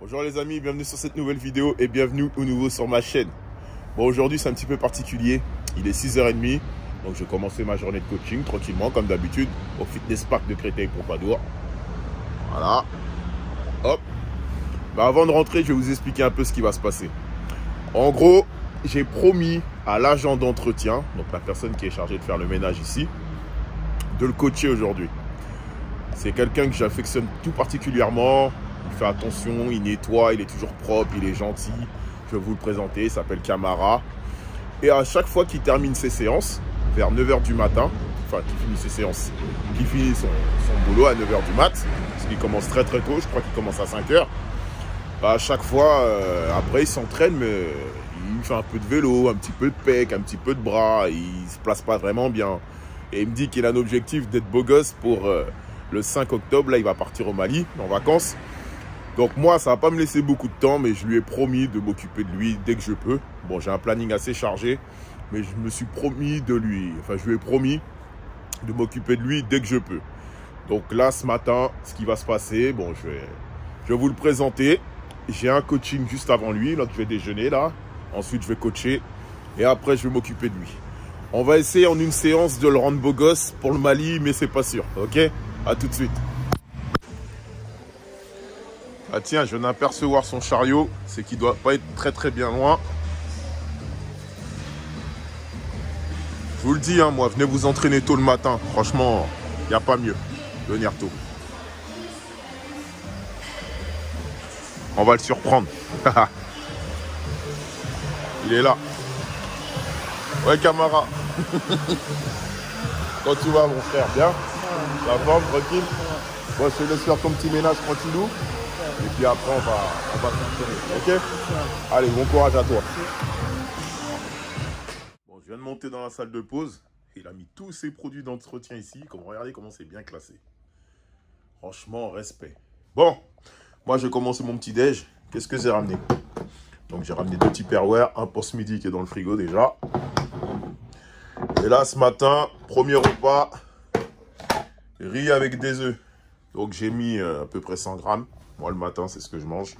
Bonjour les amis, bienvenue sur cette nouvelle vidéo et bienvenue au nouveau sur ma chaîne. Bon, aujourd'hui c'est un petit peu particulier, il est 6h30, donc je vais commencer ma journée de coaching tranquillement comme d'habitude au Fitness Park de Créteil-Pompadour. Voilà, hop. Avant de rentrer, je vais vous expliquer un peu ce qui va se passer. En gros, j'ai promis à l'agent d'entretien, donc la personne qui est chargée de faire le ménage ici, de le coacher aujourd'hui. C'est quelqu'un que j'affectionne tout particulièrement. Il fait attention, il nettoie, il est toujours propre, il est gentil. Je vais vous le présenter, il s'appelle Camara. Et à chaque fois qu'il termine ses séances, vers 9h du matin, enfin qu'il finit ses séances, qu'il finit son boulot à 9h du mat, parce qu'il commence très tôt, je crois qu'il commence à 5h. À chaque fois, après il s'entraîne, mais il fait un peu de vélo, un petit peu de pec, un petit peu de bras, il se place pas vraiment bien. Et il me dit qu'il a un objectif d'être beau gosse pour le 5 octobre, là il va partir au Mali, en vacances. Donc moi, ça va pas me laisser beaucoup de temps, mais je lui ai promis de m'occuper de lui dès que je peux. Bon, j'ai un planning assez chargé, mais je me suis promis je lui ai promis de m'occuper de lui dès que je peux. Donc là, ce matin, ce qui va se passer, bon, je vais vous le présenter. J'ai un coaching juste avant lui, là, je vais déjeuner là. Ensuite, je vais coacher et après, je vais m'occuper de lui. On va essayer en une séance de le rendre beau gosse pour le Mali, mais c'est pas sûr, ok? À tout de suite. Ah tiens, je viens d'apercevoir son chariot, c'est qu'il doit pas être très bien loin. Je vous le dis, hein, moi, venez vous entraîner tôt le matin. Franchement, il n'y a pas mieux de venir tôt. On va le surprendre. Il est là. Ouais, Camara. Quand tu vas, mon frère, bien? La forme, tranquille? Bon, je te laisse faire ton petit ménage tranquillou. Et puis après, on va s'entraîner. Ok? Allez, bon courage à toi. Bon, je viens de monter dans la salle de pause. Il a mis tous ses produits d'entretien ici. Regardez comment c'est bien classé. Franchement, respect. Bon, moi, je vais commencer mon petit déj. Qu'est-ce que j'ai ramené? Donc, j'ai ramené 2 Tupperware. Un pour ce midi qui est dans le frigo déjà. Et là, ce matin, premier repas, riz avec des œufs. Donc, j'ai mis à peu près 100 grammes. Moi, le matin, c'est ce que je mange.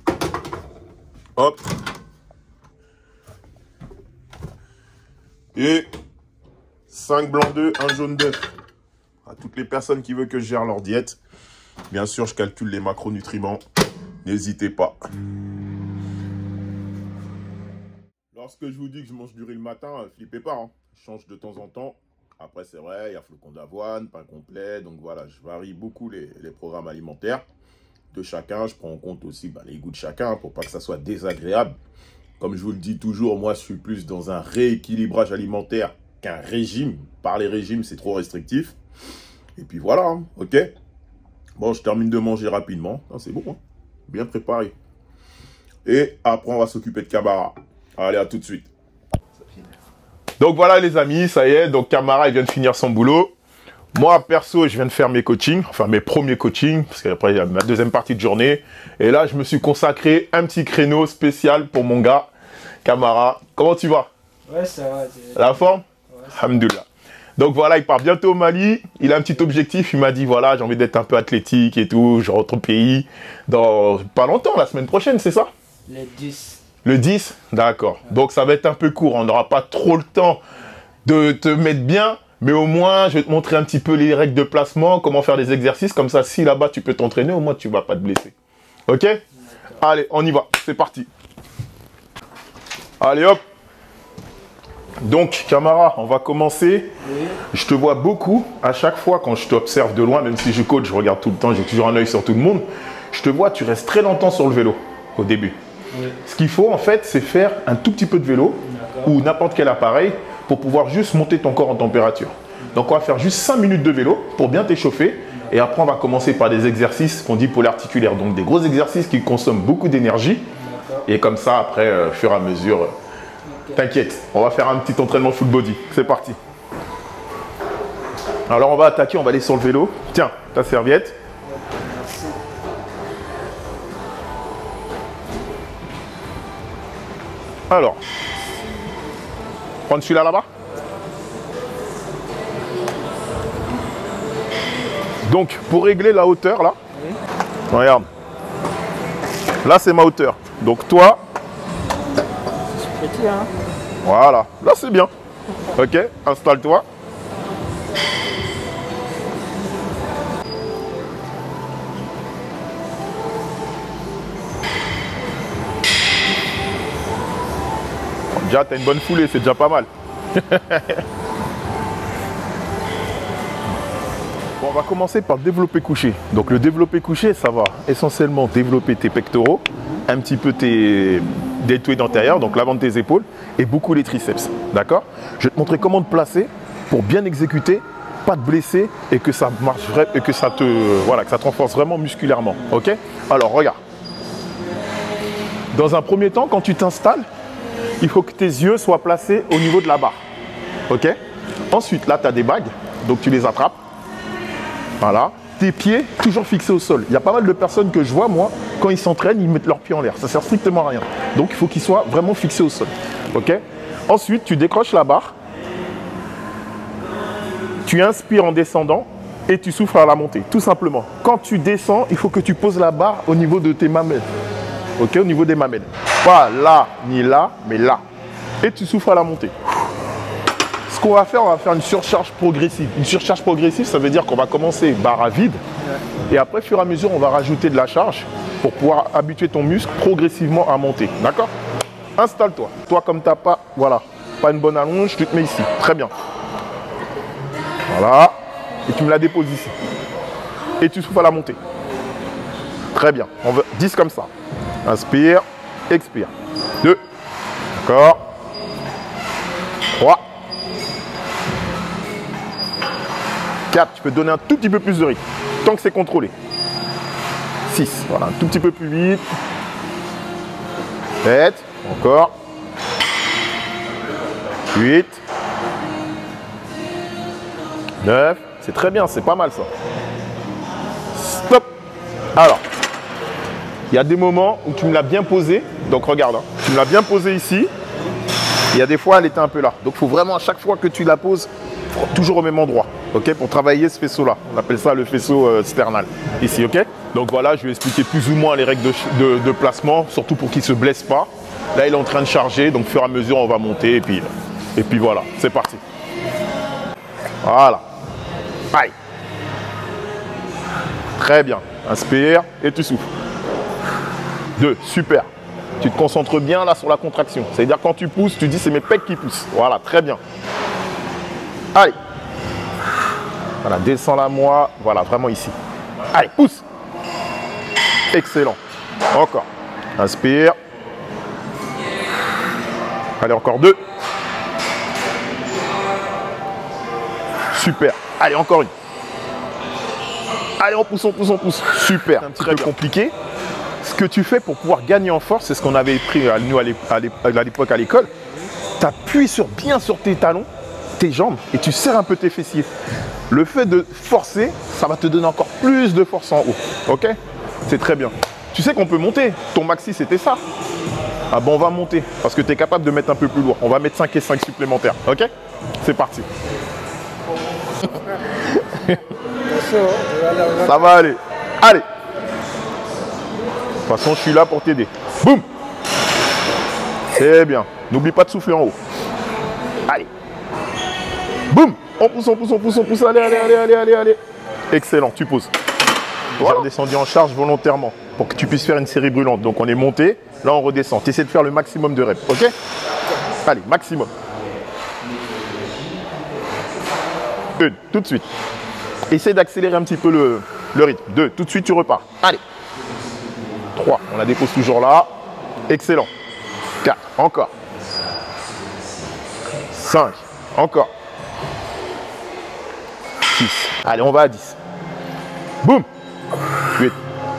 Hop. Et 5 blancs d'œufs, 1 jaune d'œuf. À toutes les personnes qui veulent que je gère leur diète. Bien sûr, je calcule les macronutriments. N'hésitez pas. Lorsque je vous dis que je mange du riz le matin, flippez pas. Hein. Je change de temps en temps. Après, c'est vrai, il y a flocons d'avoine, pain complet. Donc voilà, je varie beaucoup les programmes alimentaires de chacun. Je prends en compte aussi les goûts de chacun pour pas que ça soit désagréable. Comme je vous le dis toujours, moi je suis plus dans un rééquilibrage alimentaire qu'un régime. Par les régimes, c'est trop restrictif. Et puis voilà, hein, ok. Bon, je termine de manger rapidement. C'est bon, hein, bien préparé. Et après, on va s'occuper de Camara. Allez, à tout de suite. Donc voilà les amis, ça y est. Donc Camara, il vient de finir son boulot. Moi, perso, je viens de faire mes coachings, enfin mes premiers coachings, parce qu'après, il y a ma deuxième partie de journée. Et là, je me suis consacré un petit créneau spécial pour mon gars, Camara. Comment tu vas? Ouais, ça va. La forme? Ouais, alhamdoulilah. Donc voilà, il part bientôt au Mali. Il a un petit objectif. Il m'a dit, voilà, j'ai envie d'être un peu athlétique et tout. Je rentre au pays dans pas longtemps, la semaine prochaine, c'est ça? Le 10. Le 10? D'accord. Ouais. Donc ça va être un peu court. On n'aura pas trop le temps de te mettre bien. Mais au moins, je vais te montrer un petit peu les règles de placement, comment faire des exercices. Comme ça, si là-bas, tu peux t'entraîner, au moins, tu ne vas pas te blesser. Ok? Allez, on y va. C'est parti. Allez, hop. Donc, Camara, on va commencer. Oui. Je te vois beaucoup. À chaque fois, quand je t'observe de loin, même si je coach, je regarde tout le temps, j'ai toujours un œil sur tout le monde. Je te vois, tu restes très longtemps sur le vélo, au début. Oui. Ce qu'il faut, en fait, c'est faire un tout petit peu de vélo ou n'importe quel appareil pour pouvoir juste monter ton corps en température. Donc, on va faire juste 5 minutes de vélo pour bien t'échauffer. Et après, on va commencer par des exercices qu'on dit polyarticulaires. Donc, des gros exercices qui consomment beaucoup d'énergie Et comme ça, après, au fur et à mesure, t'inquiète, on va faire un petit entraînement full body. C'est parti. Alors, on va attaquer, on va aller sur le vélo. Tiens, ta serviette. Merci. Alors, prendre celui-là là-bas. Donc, pour régler la hauteur, là, regarde. Là, c'est ma hauteur. Donc, toi, Petit, hein? voilà. Là, c'est bien. Ok, installe-toi. Déjà, tu as une bonne foulée, c'est déjà pas mal. Bon, on va commencer par le développé couché. Donc, le développé couché, ça va essentiellement développer tes pectoraux, un petit peu tes deltoïdes antérieurs, donc l'avant de tes épaules, et beaucoup les triceps. D'accord? Je vais te montrer comment te placer pour bien exécuter, pas te blesser et que ça marche et que ça te, voilà, que ça te renforce vraiment musculairement. Ok? Alors, regarde. Dans un premier temps, quand tu t'installes, il faut que tes yeux soient placés au niveau de la barre. Ok? Ensuite, là, tu as des bagues, donc tu les attrapes. Voilà. Tes pieds toujours fixés au sol. Il y a pas mal de personnes que je vois, moi, quand ils s'entraînent, ils mettent leurs pieds en l'air. Ça sert strictement à rien. Donc, il faut qu'ils soient vraiment fixés au sol. Ok? Ensuite, tu décroches la barre. Tu inspires en descendant et tu souffles à la montée, tout simplement. Quand tu descends, il faut que tu poses la barre au niveau de tes mamelles. Ok, au niveau des mamelles. Pas là, ni là, mais là. Et tu souffles à la montée. Ce qu'on va faire, on va faire une surcharge progressive. Une surcharge progressive, ça veut dire qu'on va commencer barre à vide. Et après, au fur et à mesure, on va rajouter de la charge pour pouvoir habituer ton muscle progressivement à monter. D'accord? Installe-toi. Toi, comme tu n'as pas, voilà, pas une bonne allonge, tu te mets ici. Très bien. Voilà. Et tu me la déposes ici. Et tu souffles à la montée. Très bien. On veut 10 comme ça. Inspire, expire. 2. D'accord. 3. 4. Tu peux donner un tout petit peu plus de rythme. Tant que c'est contrôlé. 6. Voilà, un tout petit peu plus vite. 7. Encore. 8. 9. C'est très bien, c'est pas mal ça. Stop. Alors. Il y a des moments où tu me l'as bien posé. Donc regarde, hein, tu me l'as bien posé ici. Il y a des fois, elle était un peu là. Donc il faut vraiment à chaque fois que tu la poses, toujours au même endroit. Ok, pour travailler ce faisceau-là. On appelle ça le faisceau sternal. Ici, ok. Donc voilà, je vais expliquer plus ou moins les règles de placement, surtout pour qu'il ne se blesse pas. Là, il est en train de charger. Donc au fur et à mesure, on va monter. Et puis voilà, c'est parti. Voilà. Aïe. Très bien. Inspire et tu souffles. 2, super. Tu te concentres bien là sur la contraction. C'est-à-dire quand tu pousses, tu dis c'est mes pecs qui poussent. Voilà, très bien. Allez. Voilà, descends la moi. Voilà, vraiment ici. Allez, pousse. Excellent. Encore. Inspire. Allez, encore 2. Super. Allez, encore une. Allez, on pousse, on pousse, on pousse. Super. Un petit peu compliqué. Ce que tu fais pour pouvoir gagner en force, c'est ce qu'on avait pris nous à l'époque à l'école. Tu appuies bien sur tes talons, tes jambes, et tu serres un peu tes fessiers. Le fait de forcer, ça va te donner encore plus de force en haut. Ok? C'est très bien. Tu sais qu'on peut monter. Ton maxi, c'était ça. Ah bon, on va monter, parce que tu es capable de mettre un peu plus lourd. On va mettre 5 et 5 supplémentaires. Ok? C'est parti. Ça va aller. Allez. De toute façon, je suis là pour t'aider. Boum. C'est bien. N'oublie pas de souffler en haut. Allez. Boum. On pousse, on pousse, on pousse, on pousse. Allez, allez, allez, allez, allez, allez. Excellent, tu pousses. Voilà. J'ai redescendu en charge volontairement pour que tu puisses faire une série brûlante. Donc on est monté, là on redescend. Tu essaies de faire le maximum de reps, ok? Allez, maximum. 1, tout de suite. Essaie d'accélérer un petit peu le rythme. 2, tout de suite tu repars. Allez. 3, on la dépose toujours là. Excellent. 4, encore. 5, encore. 6, allez, on va à 10. Boum. 8,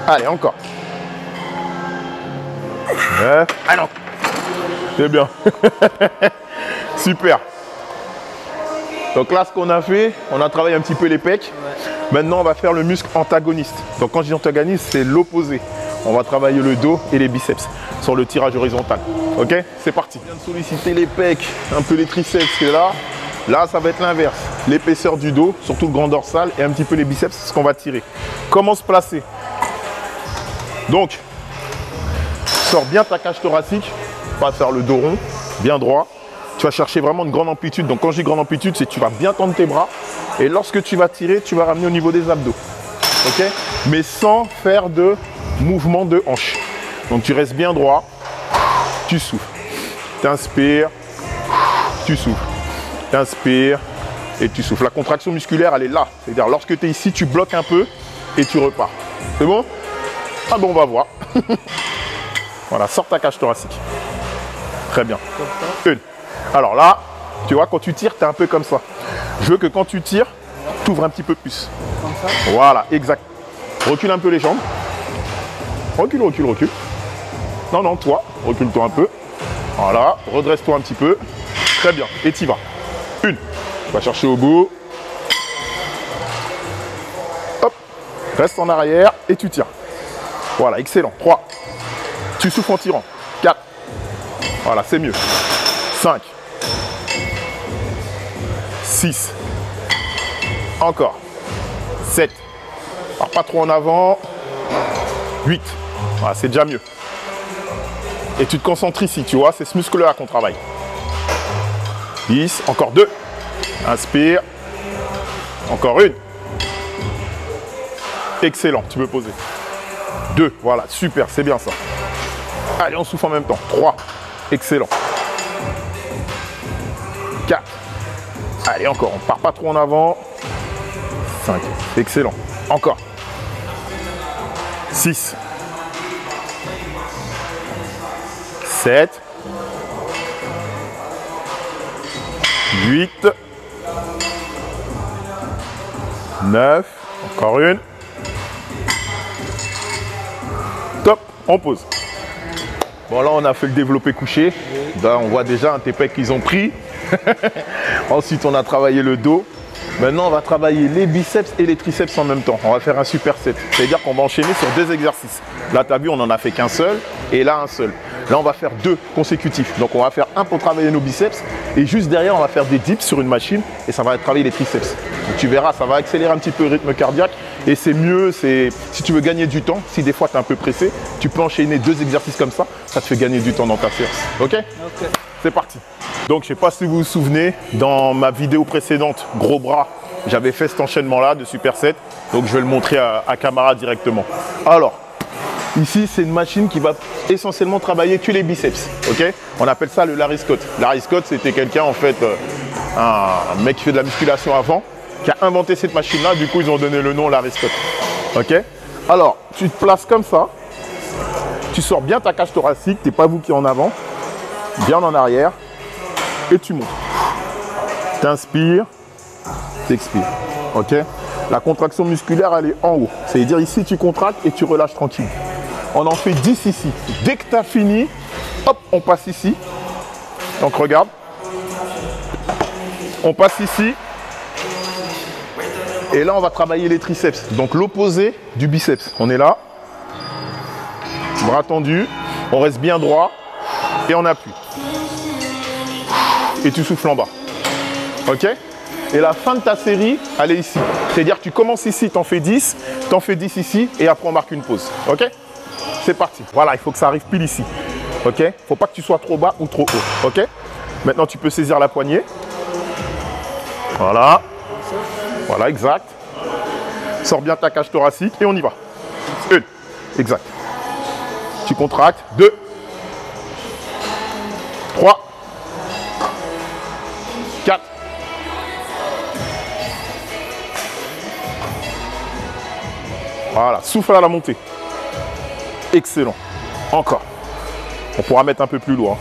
allez, encore. Ouais. Ah non. C'est bien. Super. Donc là, ce qu'on a fait, on a travaillé un petit peu les pecs. Maintenant, on va faire le muscle antagoniste. Donc quand je dis antagoniste, c'est l'opposé. On va travailler le dos et les biceps sur le tirage horizontal. Ok? C'est parti. On vient de solliciter les pecs, un peu les triceps qui est là. Là, ça va être l'inverse. L'épaisseur du dos, surtout le grand dorsal et un petit peu les biceps, c'est ce qu'on va tirer. Comment se placer? Donc, sors bien ta cage thoracique, pas faire le dos rond, bien droit. Tu vas chercher vraiment une grande amplitude. Donc quand je dis grande amplitude, c'est que tu vas bien tendre tes bras. Et lorsque tu vas tirer, tu vas ramener au niveau des abdos. Ok? Mais sans faire de mouvement de hanche. Donc tu restes bien droit, tu souffles. T'inspires, tu souffles. T'inspires et tu souffles. La contraction musculaire, elle est là. C'est-à-dire lorsque tu es ici, tu bloques un peu et tu repars. C'est bon? Ah bon, on va voir. Voilà, sors ta cage thoracique. Très bien. Une. Alors là, tu vois, quand tu tires, tu es un peu comme ça. Je veux que quand tu tires, tu ouvres un petit peu plus. Comme ça? Voilà, exact. Recule un peu les jambes. Recule, recule, recule. Non, non, toi, recule-toi un peu. Voilà, redresse-toi un petit peu. Très bien, et t'y vas. Une. Tu vas chercher au bout. Hop. Reste en arrière et tu tires. Voilà, excellent. 3. Tu souffles en tirant. 4. Voilà, c'est mieux. 5. 6. Encore. 7. Pars pas trop en avant. 8. Voilà, c'est déjà mieux. Et tu te concentres ici, tu vois, c'est ce muscle-là qu'on travaille. 10. Encore 2. Inspire. Encore une. Excellent, tu peux poser. 2. Voilà, super, c'est bien ça. Allez, on souffle en même temps. 3. Excellent. 4. Allez, encore. On ne part pas trop en avant. 5. Excellent. Encore. 6. 7. 8. 9. Encore une. Top. On pose. Bon, là, on a fait le développé couché. Là, on voit déjà tes pecs qu'ils ont pris. Ensuite, on a travaillé le dos. Maintenant, on va travailler les biceps et les triceps en même temps. On va faire un superset. C'est-à-dire qu'on va enchaîner sur 2 exercices. Là, tu as vu, on n'en a fait qu'un seul et là, un seul. Là, on va faire 2 consécutifs. Donc, on va faire un pour travailler nos biceps et juste derrière, on va faire des dips sur une machine et ça va travailler les triceps. Donc, tu verras, ça va accélérer un petit peu le rythme cardiaque et c'est mieux. Si tu veux gagner du temps, si des fois, tu es un peu pressé, tu peux enchaîner 2 exercices comme ça. Ça te fait gagner du temps dans ta séance. OK? Ok. C'est parti. Donc, je ne sais pas si vous vous souvenez, dans ma vidéo précédente, gros bras, j'avais fait cet enchaînement-là de superset. Donc, je vais le montrer à Camara directement. Alors, ici, c'est une machine qui va essentiellement travailler que les biceps. Ok? On appelle ça le Larry Scott. Larry Scott, c'était quelqu'un, en fait, un mec qui fait de la musculation avant, qui a inventé cette machine-là. Du coup, ils ont donné le nom Larry Scott. Ok? Alors, tu te places comme ça. Tu sors bien ta cage thoracique. Tu n'es pas vous qui est en avant. Bien en arrière. Et tu montes. T'inspires. T'expires. Ok? La contraction musculaire, elle est en haut. C'est-à-dire ici, tu contractes et tu relâches tranquille. On en fait 10 ici. Dès que tu as fini, hop, on passe ici. Donc regarde. On passe ici. Et là, on va travailler les triceps. Donc l'opposé du biceps. On est là. Bras tendus. On reste bien droit. Et on appuie. Et tu souffles en bas. Ok? Et la fin de ta série, elle est ici. C'est-à-dire que tu commences ici, tu en fais 10, tu en fais 10 ici, et après on marque une pause. Ok? C'est parti. Voilà, il faut que ça arrive pile ici. Ok? Il ne faut pas que tu sois trop bas ou trop haut. Ok? Maintenant, tu peux saisir la poignée. Voilà. Voilà, exact. Sors bien ta cage thoracique et on y va. 1. Exact. Tu contractes. 2. 3. 4. 5. Voilà, souffle à la montée. Excellent. Encore. On pourra mettre un peu plus lourd.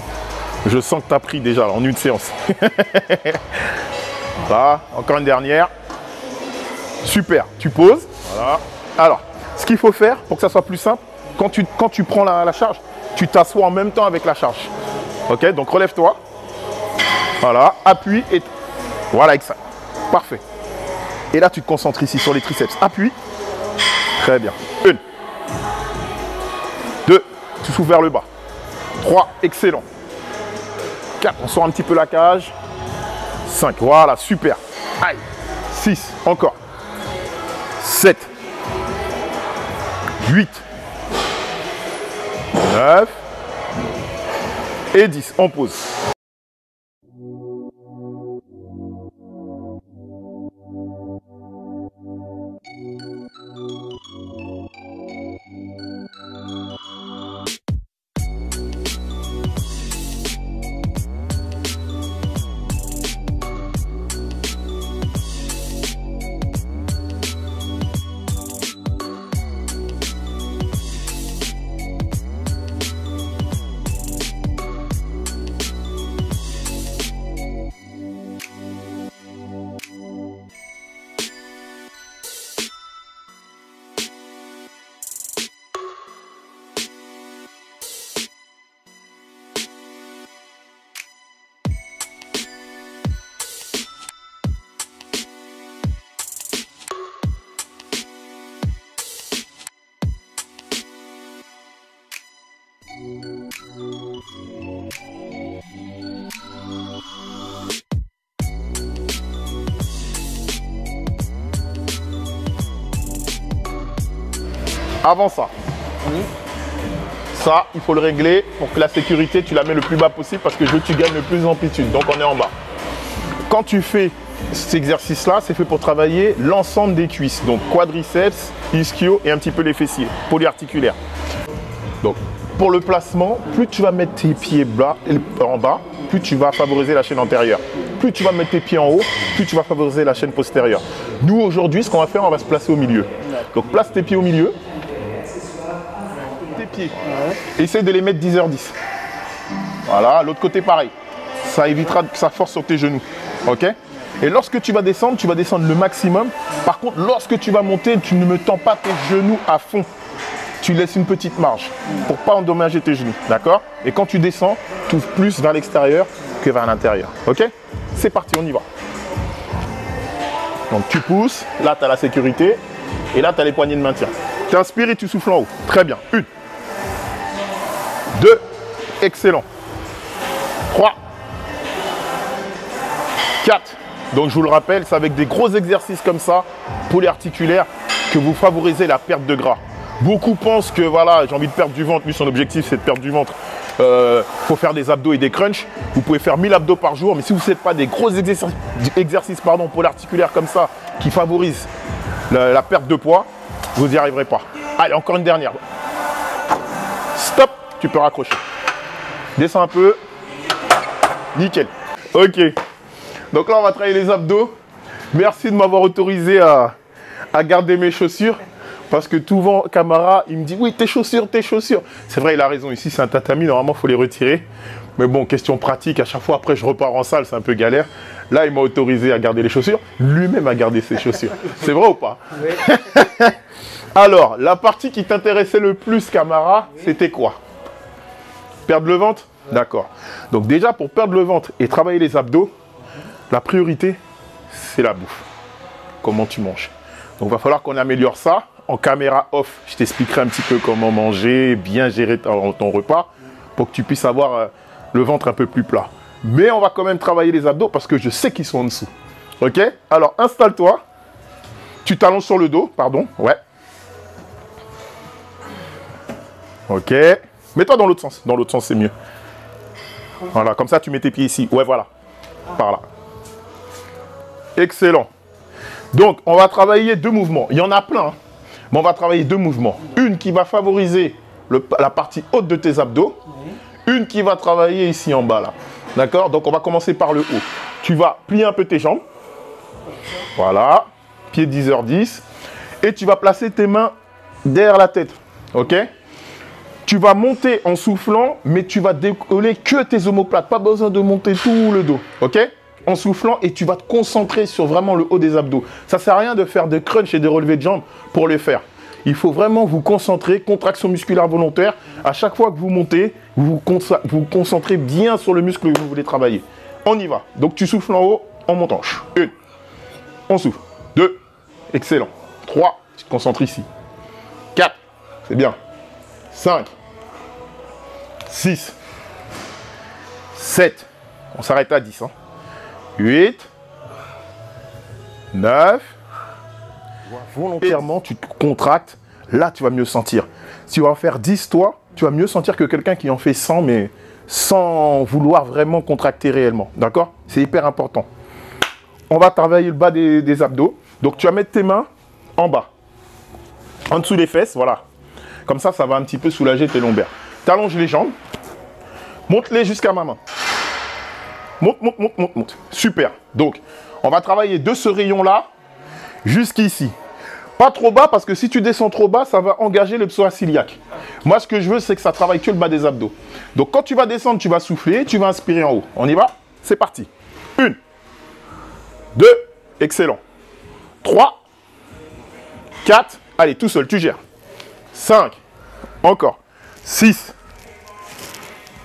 Je sens que tu as pris déjà en une séance. Voilà, encore une dernière. Super, tu poses. Voilà. Alors, ce qu'il faut faire pour que ça soit plus simple, quand tu prends la charge, tu t'assois en même temps avec la charge. Ok, donc relève-toi. Voilà, appuie et... Voilà, avec ça. Parfait. Et là, tu te concentres ici sur les triceps. Appuie. Très bien. 1. 2. Tu souffles vers le bas. 3. Excellent. 4. On sort un petit peu la cage. 5. Voilà, super. Allez. 6. Encore. 7. 8. 9. Et 10. On pose. Avant ça, ça, il faut le régler pour que la sécurité, tu la mets le plus bas possible parce que je veux que tu gagnes le plus d'amplitude. Donc, on est en bas. Quand tu fais cet exercice-là, c'est fait pour travailler l'ensemble des cuisses. Donc, quadriceps, ischio et un petit peu les fessiers, polyarticulaires. Donc, pour le placement, plus tu vas mettre tes pieds bas, en bas, plus tu vas favoriser la chaîne antérieure. Plus tu vas mettre tes pieds en haut, plus tu vas favoriser la chaîne postérieure. Nous, aujourd'hui, ce qu'on va faire, on va se placer au milieu. Donc, place tes pieds au milieu. Tes pieds. Essaye de les mettre 10h10. Voilà, l'autre côté pareil. Ça évitera que ça force sur tes genoux. Ok? Et lorsque tu vas descendre le maximum. Par contre, lorsque tu vas monter, tu ne me tends pas tes genoux à fond. Tu laisses une petite marge pour ne pas endommager tes genoux. D'accord? Et quand tu descends, tu ouvres plus vers l'extérieur que vers l'intérieur. Ok? C'est parti, on y va. Donc tu pousses. Là, tu as la sécurité. Et là, tu as les poignées de maintien. Tu inspires et tu souffles en haut. Très bien. 1. 2. Excellent. 3. 4. Donc je vous le rappelle, c'est avec des gros exercices comme ça, polyarticulaires, que vous favorisez la perte de gras. Beaucoup pensent que voilà, j'ai envie de perdre du ventre. Lui, son objectif, c'est de perdre du ventre. Faut faire des abdos et des crunchs. Vous pouvez faire 1000 abdos par jour, mais si vous ne faites pas des gros exercices polyarticulaires comme ça, qui favorisent la perte de poids, vous n'y arriverez pas. Allez, encore une dernière. Stop, tu peux raccrocher. Descends un peu. Nickel. Ok. Donc là, on va travailler les abdos. Merci de m'avoir autorisé à garder mes chaussures. Parce que souvent, Camara, il me dit, oui, tes chaussures. C'est vrai, il a raison. Ici, c'est un tatami. Normalement, il faut les retirer. Mais bon, question pratique. À chaque fois, après, je repars en salle. C'est un peu galère. Là, il m'a autorisé à garder les chaussures. Lui-même a gardé ses chaussures. C'est vrai ou pas? Oui. Alors, la partie qui t'intéressait le plus, Camara, c'était quoi? Perdre le ventre? D'accord. Donc déjà, pour perdre le ventre et travailler les abdos, la priorité, c'est la bouffe. Comment tu manges. Donc, il va falloir qu'on améliore ça. En caméra off, je t'expliquerai un petit peu comment manger, bien gérer ton repas pour que tu puisses avoir le ventre un peu plus plat. Mais on va quand même travailler les abdos parce que je sais qu'ils sont en dessous. Ok? Alors, installe-toi. Tu t'allonges sur le dos, pardon. Ouais. Ok. Mets-toi dans l'autre sens. Dans l'autre sens, c'est mieux. Voilà, comme ça, tu mets tes pieds ici. Ouais, voilà. Par là. Excellent. Donc, on va travailler 2 mouvements. Il y en a plein, hein. Mais on va travailler 2 mouvements. Une qui va favoriser la partie haute de tes abdos. Une qui va travailler ici en bas, là. D'accord? Donc, on va commencer par le haut. Tu vas plier un peu tes jambes. Voilà. Pied 10h10. Et tu vas placer tes mains derrière la tête. Ok? Tu vas monter en soufflant, mais tu vas décoller que tes omoplates. Pas besoin de monter tout le dos. Ok? En soufflant, et tu vas te concentrer sur vraiment le haut des abdos. Ça ne sert à rien de faire de crunch et de relevés de jambes pour le faire. Il faut vraiment vous concentrer, contraction musculaire volontaire. À chaque fois que vous montez, vous vous concentrez bien sur le muscle que vous voulez travailler. On y va. Donc tu souffles en haut, on monte en hanche. 1, on souffle. 2, excellent. 3, tu te concentres ici. 4, c'est bien. 5, 6, 7, on s'arrête à 10. 8, 9, volontairement, tu te contractes. Là, tu vas mieux sentir. Si tu vas en faire 10, toi, tu vas mieux sentir que quelqu'un qui en fait 100, mais sans vouloir vraiment contracter réellement. D'accord? C'est hyper important. On va travailler le bas des abdos. Donc, tu vas mettre tes mains en bas. En dessous des fesses, voilà. Comme ça, ça va un petit peu soulager tes lombaires. Tu allonges les jambes. Monte-les jusqu'à ma main. Monte, monte, monte, monte, monte. Super. Donc, on va travailler de ce rayon-là jusqu'ici. Pas trop bas, parce que si tu descends trop bas, ça va engager le psoas iliaque. Moi, ce que je veux, c'est que ça travaille que le bas des abdos. Donc, quand tu vas descendre, tu vas souffler, tu vas inspirer en haut. On y va? C'est parti. 1, 2, excellent. 3, 4, allez, tout seul, tu gères. 5, encore. 6,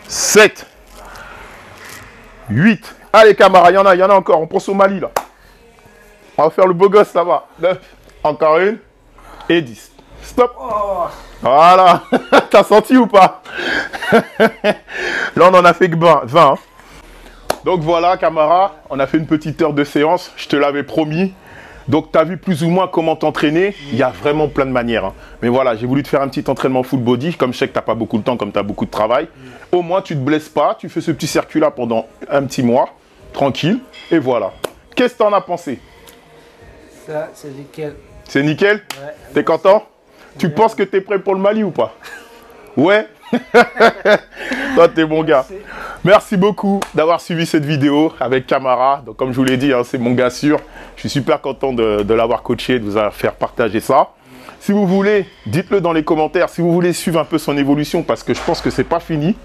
7, 8. Allez, camarades, il y en a encore. On pense au Mali, là. On va faire le beau gosse, ça va. 9, encore une. Et 10. Stop. Voilà. T'as senti ou pas? Là, on en a fait que 20. Hein. Donc, voilà, camarades. On a fait une petite heure de séance. Je te l'avais promis. Donc, tu as vu plus ou moins comment t'entraîner. Il y a vraiment plein de manières. Hein. Mais voilà, j'ai voulu te faire un petit entraînement full body. Comme je sais que tu n'as pas beaucoup de temps, comme tu as beaucoup de travail. Au moins, tu ne te blesses pas. Tu fais ce petit circuit-là pendant un petit mois. Tranquille. Et voilà. Qu'est-ce que tu en as pensé? Ça, c'est nickel. C'est nickel? Ouais. T'es content? Tu penses que tu es prêt pour le Mali ou pas? Ouais. Toi, t'es bon gars. Merci beaucoup d'avoir suivi cette vidéo avec Camara. Donc, comme je vous l'ai dit, hein, c'est mon gars sûr. Je suis super content de l'avoir coaché, de vous faire partager ça. Si vous voulez, dites-le dans les commentaires. Si vous voulez suivre un peu son évolution, parce que je pense que c'est pas fini.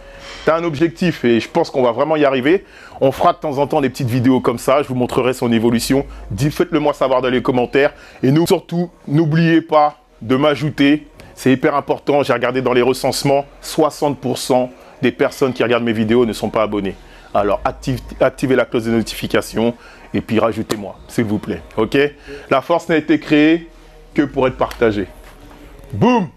Tu as un objectif et je pense qu'on va vraiment y arriver. On fera de temps en temps des petites vidéos comme ça. Je vous montrerai son évolution. Faites-le moi savoir dans les commentaires. Et nous, surtout, n'oubliez pas de m'ajouter. C'est hyper important. J'ai regardé dans les recensements, 60% des personnes qui regardent mes vidéos ne sont pas abonnées. Alors, activez la cloche de notification et puis rajoutez-moi, s'il vous plaît. OK? La force n'a été créée que pour être partagée. Boum!